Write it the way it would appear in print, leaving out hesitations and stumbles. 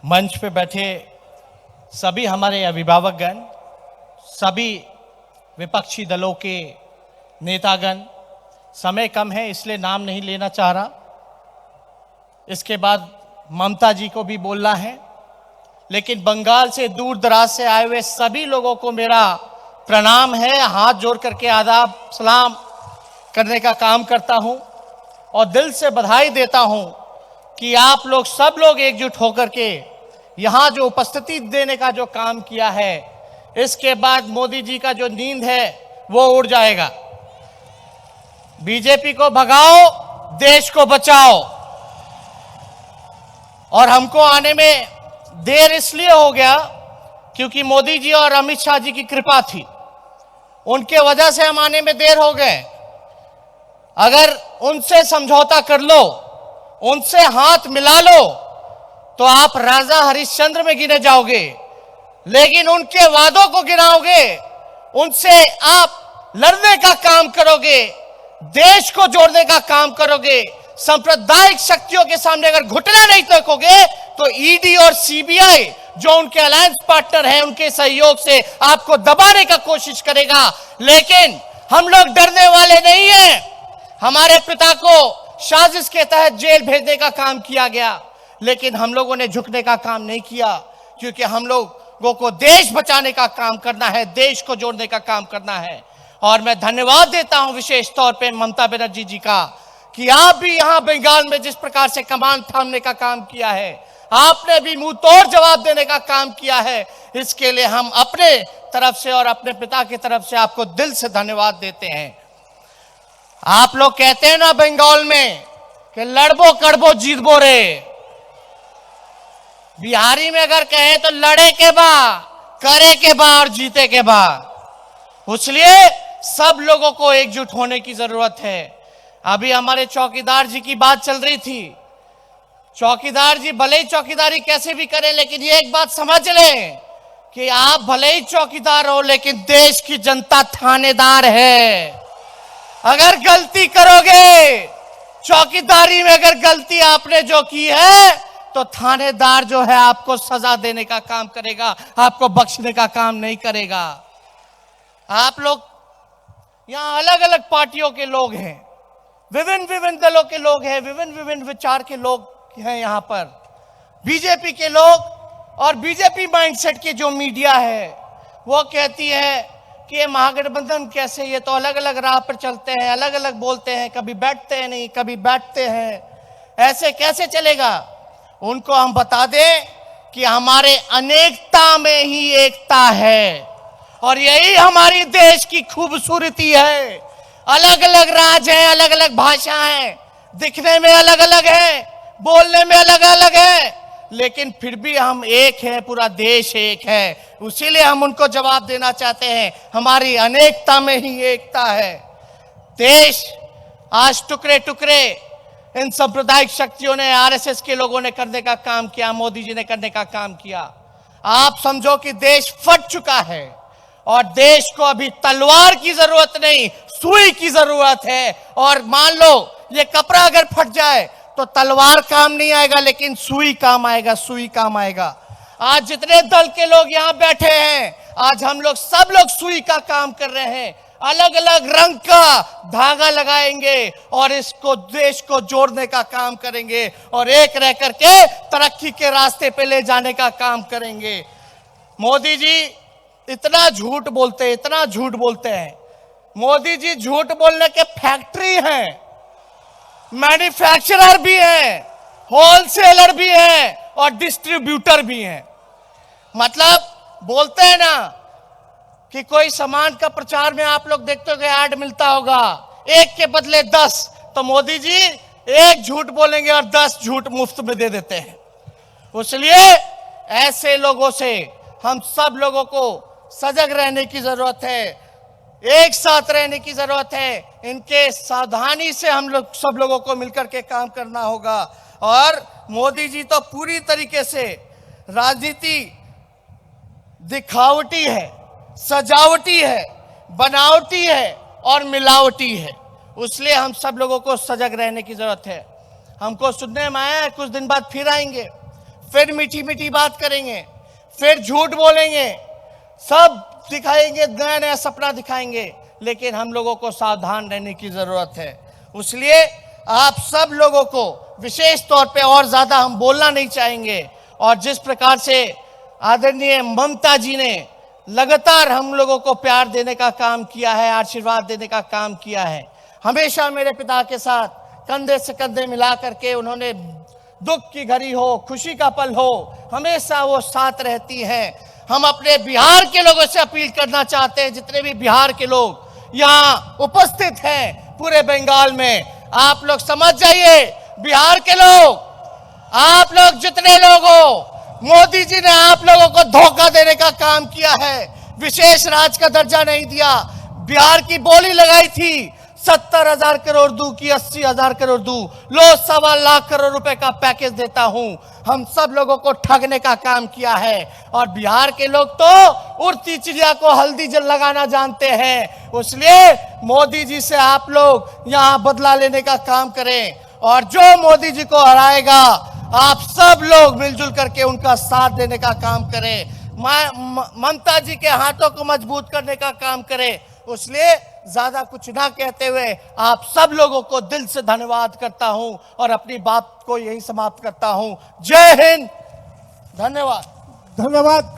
मंच पे बैठे सभी हमारे अभिभावकगण, सभी विपक्षी दलों के नेतागण, समय कम है इसलिए नाम नहीं लेना चाह रहा। इसके बाद ममता जी को भी बोलना है, लेकिन बंगाल से दूर दराज से आए हुए सभी लोगों को मेरा प्रणाम है। हाथ जोड़ करके आदाब सलाम करने का काम करता हूं और दिल से बधाई देता हूं कि आप लोग सब लोग एकजुट होकर के यहाँ जो उपस्थिति देने का जो काम किया है, इसके बाद मोदी जी का जो नींद है वो उड़ जाएगा। बीजेपी को भगाओ, देश को बचाओ। और हमको आने में देर इसलिए हो गया क्योंकि मोदी जी और अमित शाह जी की कृपा थी, उनके वजह से हम आने में देर हो गए। अगर उनसे समझौता कर लो, उनसे हाथ मिला लो तो आप राजा हरिश्चंद्र में गिने जाओगे, लेकिन उनके वादों को गिनाओगे, उनसे आप लड़ने का काम करोगे, देश को जोड़ने का काम करोगे। सांप्रदायिक शक्तियों के सामने अगर घुटने नहीं टेकोगे तो ईडी और सीबीआई जो उनके अलायंस पार्टनर हैं, उनके सहयोग से आपको दबाने का कोशिश करेगा। लेकिन हम लोग डरने वाले नहीं हैं। हमारे पिता को साजिश के तहत जेल भेजने का काम किया गया, लेकिन हम लोगों ने झुकने का काम नहीं किया, क्योंकि हम लोगों को देश बचाने का काम करना है, देश को जोड़ने का काम करना है। और मैं धन्यवाद देता हूं विशेष तौर पे ममता बनर्जी जी का कि आप भी यहां बंगाल में जिस प्रकार से कमान थामने का काम किया है, आपने भी मुंह तोड़ जवाब देने का काम किया है। इसके लिए हम अपने तरफ से और अपने पिता की तरफ से आपको दिल से धन्यवाद देते हैं। आप लोग कहते हैं ना बंगाल में कि लड़बो कड़बो जीतबो रे, बिहारी में अगर कहें तो लड़े के बा, करे के बा और जीते के बा। इसलिए सब लोगों को एकजुट होने की जरूरत है। अभी हमारे चौकीदार जी की बात चल रही थी। चौकीदार जी भले ही चौकीदारी कैसे भी करें, लेकिन ये एक बात समझ लें कि आप भले ही चौकीदार हो, लेकिन देश की जनता थानेदार है। अगर गलती करोगे, चौकीदारी में अगर गलती आपने जो की है, तो थानेदार जो है आपको सजा देने का काम करेगा, आपको बख्शने का काम नहीं करेगा। आप लोग यहां अलग अलग पार्टियों के लोग हैं, विभिन्न विभिन्न दलों के लोग हैं, विभिन्न विभिन्न विचार के लोग हैं यहाँ पर। बीजेपी के लोग और बीजेपी माइंडसेट के जो मीडिया है वो कहती है कि ये महागठबंधन कैसे, ये तो अलग अलग राह पर चलते हैं, अलग अलग बोलते हैं, कभी बैठते हैं नहीं, कभी बैठते हैं, ऐसे कैसे चलेगा। उनको हम बता दें कि हमारे अनेकता में ही एकता है, और यही हमारी देश की खूबसूरती है। अलग अलग राज्य हैं, अलग अलग भाषा हैं, दिखने में अलग अलग है, बोलने में अलग अलग है, लेकिन फिर भी हम एक हैं, पूरा देश एक है। इसीलिए हम उनको जवाब देना चाहते हैं, हमारी अनेकता में ही एकता है। देश आज टुकड़े टुकड़े इन सांप्रदायिक शक्तियों ने, आरएसएस के लोगों ने करने का काम किया, मोदी जी ने करने का काम किया। आप समझो कि देश फट चुका है, और देश को अभी तलवार की जरूरत नहीं, सुई की जरूरत है। और मान लो ये कपड़ा अगर फट जाए तो तलवार काम नहीं आएगा, लेकिन सुई काम आएगा, सुई काम आएगा। आज जितने दल के लोग यहाँ बैठे हैं, आज हम लोग सब लोग सुई का काम कर रहे हैं, अलग अलग रंग का धागा लगाएंगे और इसको देश को जोड़ने का काम करेंगे, और एक रह करके तरक्की के रास्ते पे ले जाने का काम करेंगे। मोदी जी इतना झूठ बोलते हैं, इतना झूठ बोलते हैं। मोदी जी झूठ बोलने के फैक्ट्री हैं, मैन्युफैक्चरर भी हैं, होलसेलर भी हैं और डिस्ट्रीब्यूटर भी हैं। मतलब बोलते हैं ना कि कोई सामान का प्रचार में आप लोग देखते हो कि ऐड मिलता होगा, एक के बदले 10, तो मोदी जी एक झूठ बोलेंगे और 10 झूठ मुफ्त में दे देते हैं। इसलिए ऐसे लोगों से हम सब लोगों को सजग रहने की जरूरत है, एक साथ रहने की जरूरत है। इनके सावधानी से हम लोग सब लोगों को मिलकर के काम करना होगा। और मोदी जी तो पूरी तरीके से राजनीति दिखावटी है, सजावटी है, बनावटी है और मिलावटी है। इसलिए हम सब लोगों को सजग रहने की जरूरत है। हमको सुनने में आया है कुछ दिन बाद फिर आएंगे, फिर मीठी मीठी बात करेंगे, फिर झूठ बोलेंगे, सब दिखाएंगे, नया नया सपना दिखाएंगे, लेकिन हम लोगों को सावधान रहने की जरूरत है। इसलिए आप सब लोगों को विशेष तौर पे और ज्यादा हम बोलना नहीं चाहेंगे। और जिस प्रकार से आदरणीय ममता जी ने लगातार हम लोगों को प्यार देने का काम किया है, आशीर्वाद देने का काम किया है, हमेशा मेरे पिता के साथ कंधे से कंधे मिला करके उन्होंने दुख की घड़ी हो, खुशी का पल हो, हमेशा वो साथ रहती हैं। हम अपने बिहार के लोगों से अपील करना चाहते हैं, जितने भी बिहार के लोग यहाँ उपस्थित हैं पूरे बंगाल में, आप लोग समझ जाइए, बिहार के लोग, आप लोग जितने लोग हो, मोदी जी ने आप लोगों को धोखा देने का काम किया है, विशेष राज्य का दर्जा नहीं दिया, बिहार की बोली लगाई थी 70,000 करोड़ दूं की 80,000 करोड़ दूं, लो 1.25 लाख करोड़ रुपए का पैकेज देता हूं, हम सब लोगों को ठगने का काम किया है। और बिहार के लोग तो उड़ती चिड़िया को हल्दी जल लगाना जानते हैं। इसलिए मोदी जी से आप लोग यहां बदला लेने का काम करें, और जो मोदी जी को हराएगा आप सब लोग मिलजुल करके उनका साथ देने का काम करें, ममता जी के हाथों को मजबूत करने का काम करें। इसलिए ज्यादा कुछ ना कहते हुए आप सब लोगों को दिल से धन्यवाद करता हूं और अपनी बात को यही समाप्त करता हूं। जय हिंद, धन्यवाद। धन्यवाद।